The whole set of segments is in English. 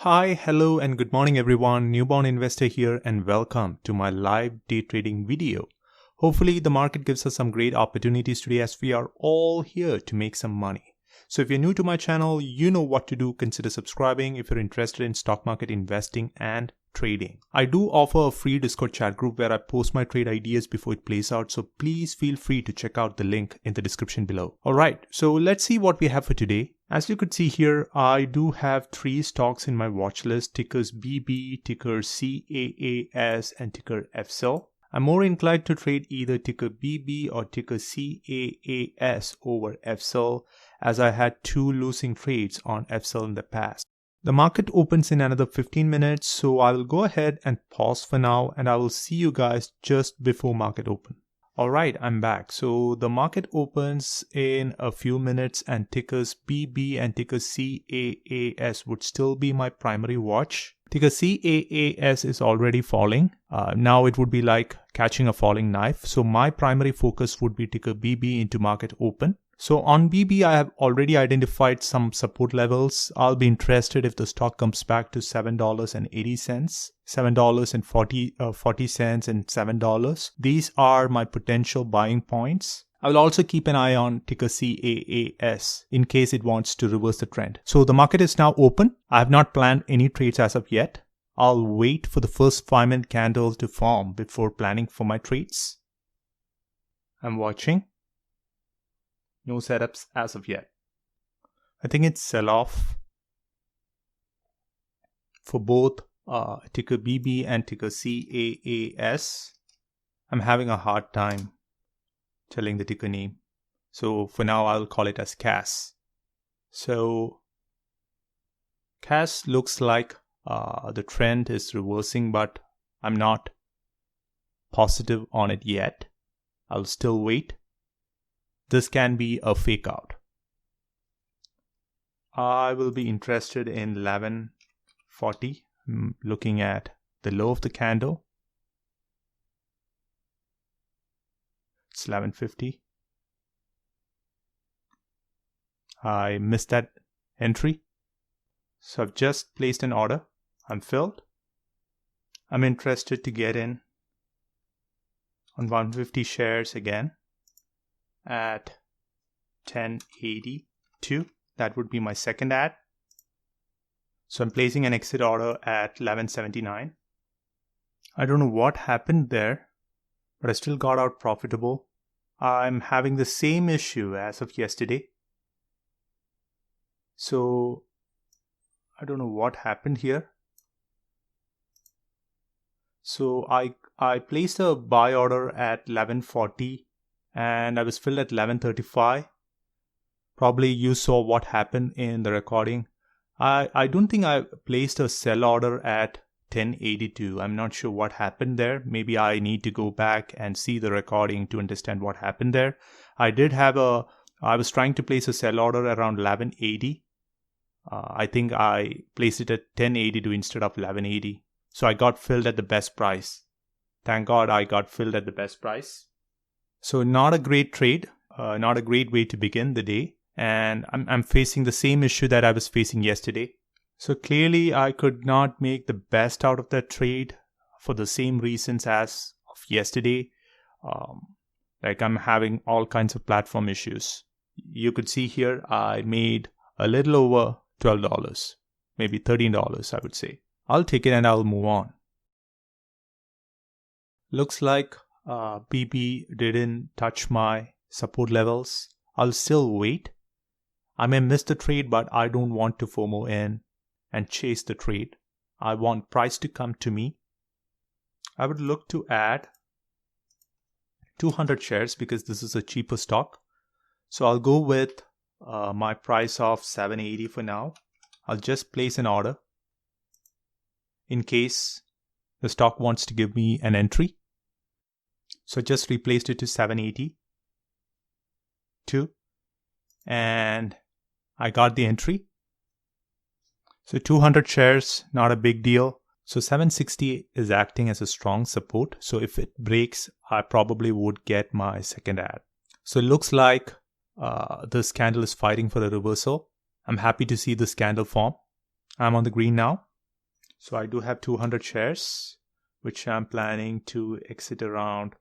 Hi, hello and good morning everyone. Newborn investor here and welcome to my live day trading video. Hopefully the market gives us some great opportunities today as we are all here to make some money. So if you're new to my channel, you know what to do. Consider subscribing if you're interested in stock market investing and trading. I do offer a free Discord chat group where I post my trade ideas before it plays out. So please feel free to check out the link in the description below. Alright, so let's see what we have for today. As you could see here, I do have 3 stocks in my watch list, tickers BB, ticker CAAS and ticker FSL. I'm more inclined to trade either ticker BB or ticker CAAS over FSL as I had 2 losing trades on FSL in the past. The market opens in another 15 minutes, so I will go ahead and pause for now and I will see you guys just before market open. Alright, I'm back. So the market opens in a few minutes and tickers BB and ticker CAAS would still be my primary watch. Ticker CAAS is already falling. Now it would be like catching a falling knife. So my primary focus would be ticker BB into market open. So on BB, I have already identified some support levels. I'll be interested if the stock comes back to $7.80, $7.40 and $7. These are my potential buying points. I will also keep an eye on ticker CAAS in case it wants to reverse the trend. So the market is now open. I have not planned any trades as of yet. I'll wait for the first 5-minute candle to form before planning for my trades. I'm watching. No setups as of yet. I think it's sell-off for both ticker BB and ticker CAAS. I'm having a hard time telling the ticker name. So for now, I'll call it as CAAS. So CAAS looks like the trend is reversing, but I'm not positive on it yet. I'll still wait. This can be a fake out. I will be interested in 1140. I'm looking at the low of the candle. It's 1150. I missed that entry. So I've just placed an order. I'm filled. I'm interested to get in on 150 shares again at 1082. That would be my second ad. So I'm placing an exit order at 1179. I don't know what happened there, but I still got out profitable. I'm having the same issue as of yesterday. So I don't know what happened here. So I placed a buy order at 1140 and I was filled at 1135. Probably you saw what happened in the recording. I don't think I placed a sell order at 1082. I'm not sure what happened there. Maybe I need to go back and see the recording to understand what happened there. I was trying to place a sell order around 1180. I think I placed it at 1082 instead of 1180. So I got filled at the best price. Thank God I got filled at the best price. So not a great trade, not a great way to begin the day. And I'm facing the same issue that I was facing yesterday. So clearly I could not make the best out of that trade for the same reasons as of yesterday. Like I'm having all kinds of platform issues. You could see here I made a little over $12, maybe $13 I would say. I'll take it and I'll move on. Looks like BB didn't touch my support levels. I'll still wait. I may miss the trade, but I don't want to FOMO in and chase the trade. I want price to come to me. I would look to add 200 shares because this is a cheaper stock. So I'll go with my price of 780 for now. I'll just place an order in case the stock wants to give me an entry. So just replaced it to 782 and I got the entry. So 200 shares, not a big deal. So 760 is acting as a strong support. So if it breaks, I probably would get my second ad. So it looks like this candle is fighting for a reversal. I'm happy to see this candle form. I'm on the green now. So I do have 200 shares, which I'm planning to exit around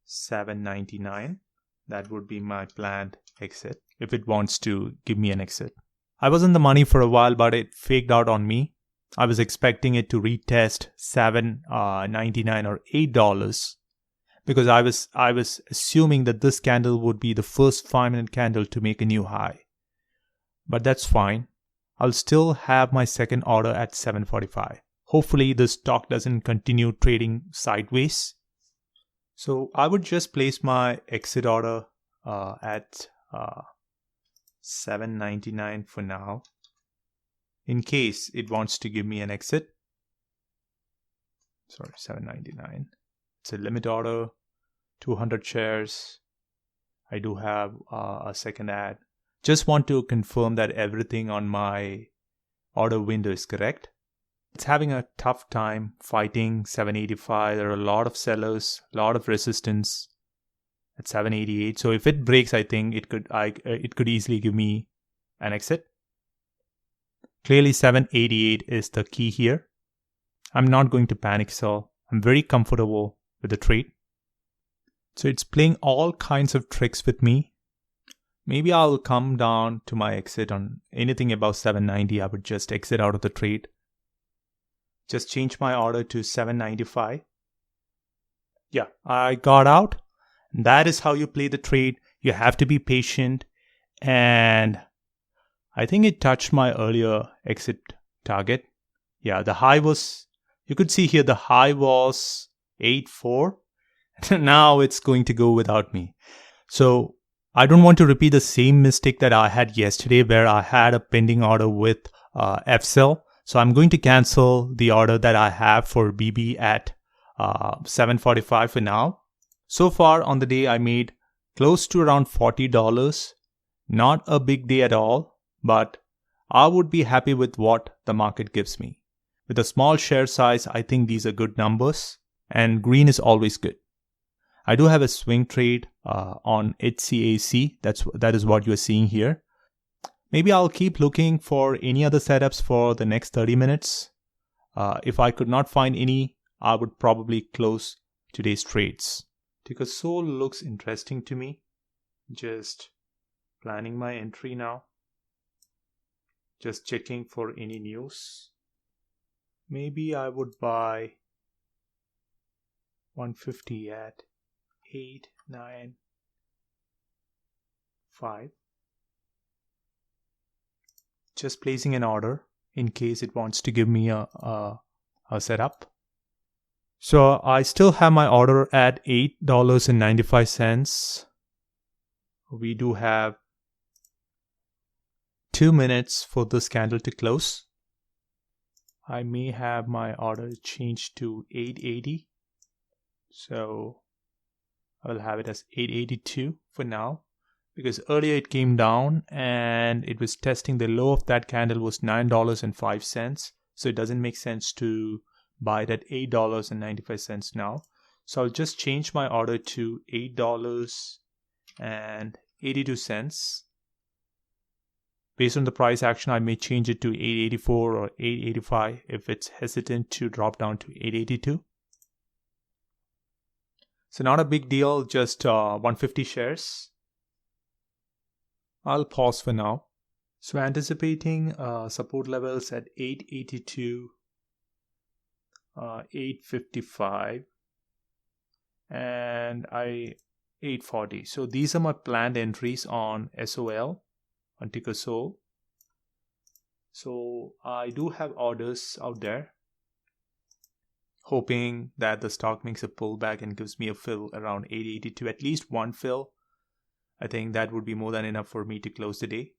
7.99. That would be my planned exit if it wants to give me an exit. I was in the money for a while, but it faked out on me. I was expecting it to retest 7.99 or $8 because I was assuming that this candle would be the first 5-minute candle to make a new high. But that's fine. I'll still have my second order at 7.45. Hopefully the stock doesn't continue trading sideways. So I would just place my exit order at 7.99 for now, in case it wants to give me an exit. Sorry, 7.99. It's a limit order, 200 shares. I do have a second ad. Just want to confirm that everything on my order window is correct. It's having a tough time fighting 7.85. There are a lot of sellers, a lot of resistance at 7.88. So if it breaks, I think it could easily give me an exit. Clearly 7.88 is the key here. I'm not going to panic sell. I'm very comfortable with the trade. So it's playing all kinds of tricks with me. Maybe I'll come down to my exit on anything above 7.90. I would just exit out of the trade. Just change my order to 7.95. Yeah, I got out. That is how you play the trade. You have to be patient. And I think it touched my earlier exit target. Yeah, the high was, you could see here the high was 8.4. Now it's going to go without me. So I don't want to repeat the same mistake that I had yesterday where I had a pending order with FSell. So I'm going to cancel the order that I have for BB at 7.45 for now. So far on the day I made close to around $40. Not a big day at all, but I would be happy with what the market gives me. With a small share size, I think these are good numbers, and green is always good. I do have a swing trade on CAAS. That is what you're seeing here. Maybe I'll keep looking for any other setups for the next 30 minutes. If I could not find any, I would probably close today's trades. Ticker Sol looks interesting to me. Just planning my entry now. Just checking for any news. Maybe I would buy 150 at 8.95. Just placing an order in case it wants to give me a setup. So I still have my order at $8.95. We do have 2 minutes for this candle to close. I may have my order changed to 8.80. So I will have it as 8.82 for now, because earlier it came down and it was testing the low of that candle was $9.05. So it doesn't make sense to buy it at $8.95 now. So I'll just change my order to $8.82. Based on the price action, I may change it to 8.84 or 8.85 if it's hesitant to drop down to 8.82. So not a big deal, just 150 shares. I'll pause for now. So anticipating support levels at 8.82, 8.55, and 8.40. So these are my planned entries on SOL, on Ticker Sol. So I do have orders out there, hoping that the stock makes a pullback and gives me a fill around 8.82, at least one fill. I think that would be more than enough for me to close the day.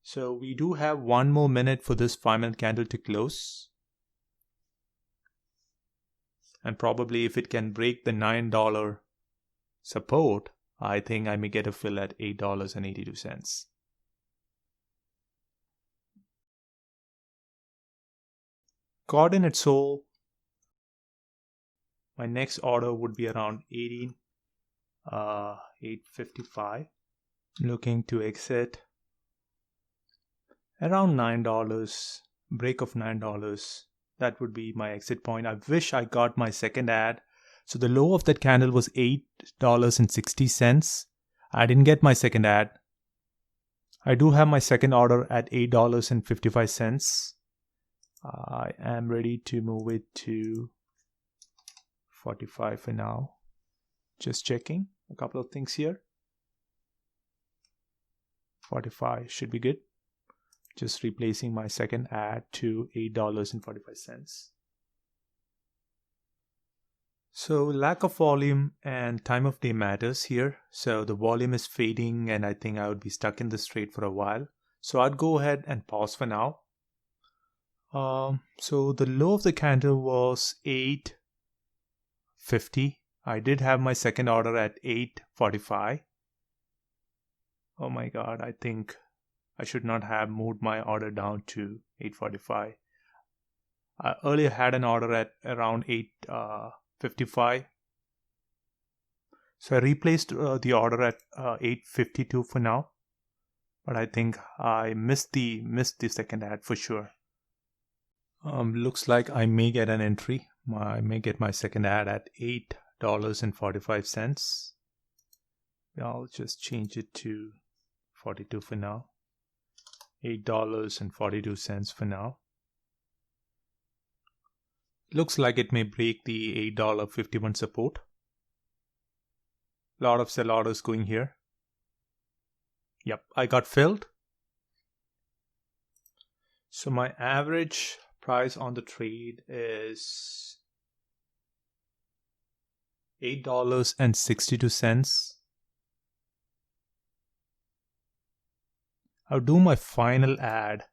So we do have 1 more minute for this 5-minute candle to close. And probably if it can break the $9 support, I think I may get a fill at $8.82. Coordinate Sol, my next order would be around 8.55. Looking to exit around $9, break of $9. That would be my exit point. I wish I got my second ad. So the low of that candle was $8.60. I didn't get my second ad. I do have my second order at $8.55. I am ready to move it to 45 for now. Just checking a couple of things here. 45 should be good. Just replacing my second ad to $8.45. So lack of volume and time of day matters here. So the volume is fading and I think I would be stuck in this trade for a while. So I'd go ahead and pause for now. So the low of the candle was $8.50. I did have my second order at $8.45. Oh my God, I think I should not have moved my order down to $8.45. I earlier had an order at around $8.55. So I replaced the order at $8.52 for now. But I think I missed the second ad for sure. Looks like I may get an entry. I may get my second ad at $8.45. I'll just change it to 42 for now. $8.42 for now. Looks like it may break the $8.51 support. Lot of sell orders going here. Yep, I got filled. So my average price on the trade is $8.62. I'll do my final ad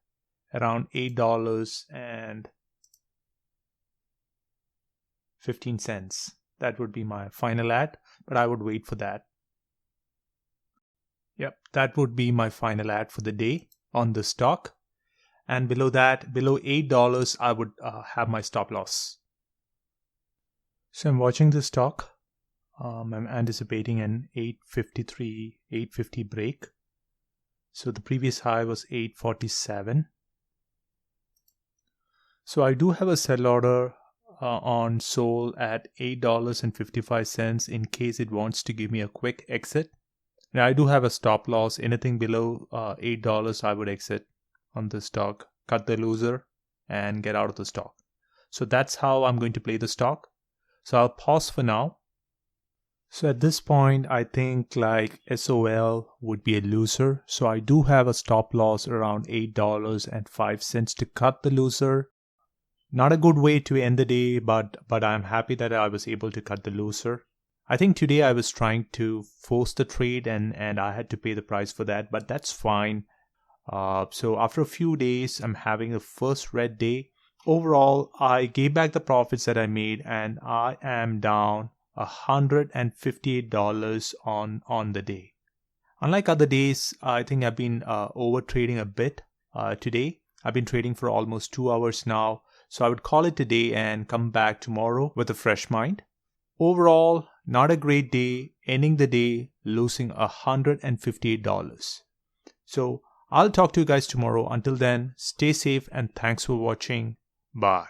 around $8.15. That would be my final ad, but I would wait for that. Yep, that would be my final ad for the day on the stock. And below that, below $8, I would have my stop loss. So I'm watching the stock. I'm anticipating an 853, 850 break. So the previous high was 847. So I do have a sell order on Sol at $8.55 in case it wants to give me a quick exit. Now I do have a stop loss. Anything below $8 I would exit on the stock, cut the loser and get out of the stock. So that's how I'm going to play the stock. So I'll pause for now. So at this point, I think like SOL would be a loser. So I do have a stop loss around $8.05 to cut the loser. Not a good way to end the day, but I'm happy that I was able to cut the loser. I think today I was trying to force the trade and I had to pay the price for that, but that's fine. So after a few days, I'm having the first red day. Overall, I gave back the profits that I made and I am down $158 on the day. Unlike other days, I think I've been overtrading a bit today. I've been trading for almost 2 hours now. So I would call it today and come back tomorrow with a fresh mind. Overall, not a great day, ending the day losing $158. So I'll talk to you guys tomorrow. Until then, stay safe and thanks for watching. Bye.